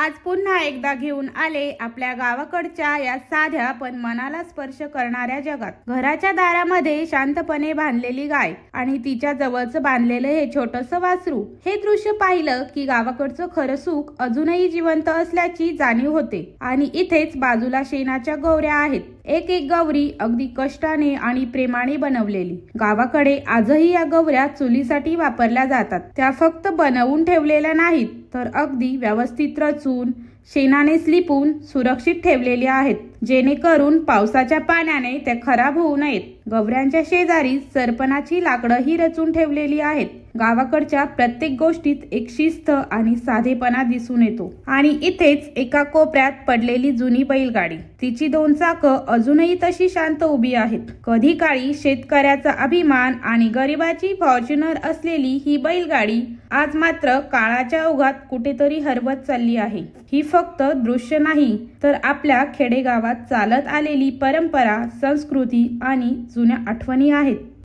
आज पुन्हा एकदा घेऊन आले आपल्या गावाकडच्या या साध्या पण मनाला स्पर्श करणाऱ्या जगात। घराच्या दारामध्ये शांतपणे बांधलेली गाय आणि तिच्या जवळच बांधलेलं हे छोटस वासरू। हे दृश्य पाहिलं की गावाकडचं खरं सुख अजूनही जिवंत असल्याची जाणीव होते। आणि इथेच बाजूला शेणाच्या गौऱ्या आहेत, एक एक गौरी अगदी कष्टाने आणि प्रेमाने बनवलेली। गावाकडे आजही या गौऱ्या चुलीसाठी वापरल्या जातात। त्या फक्त बनवून ठेवलेल्या नाहीत, तर अगदी व्यवस्थित रचून शेणाने लिपून सुरक्षित ठेवलेल्या आहेत, जेणेकरून पावसाच्या पाण्याने त्या खराब होऊ नयेत। गौऱ्यांच्या शेजारी सरपणाची लाकडंही रचून ठेवलेली आहेत। गावाकडच्या प्रत्येक गोष्टीत एक शिस्त आणि साधेपणा दिसून येतो। आणि इथेच एका कोपऱ्यात पडलेली जुनी बैलगाडी, तिची 2 चाकं अजूनही तशी शांत उभी आहेत। कधी काळी शेतकऱ्याचा अभिमान आणि गरिबाची फॉर्च्युनर असलेली ही बैलगाडी आज मात्र काळाच्या ओघात कुठेतरी हरवत चालली आहे। ही फक्त दृश्य नाही, तर आपल्या खेडेगावात चालत आलेली परंपरा, संस्कृती आणि जुन्या आठवणी आहेत।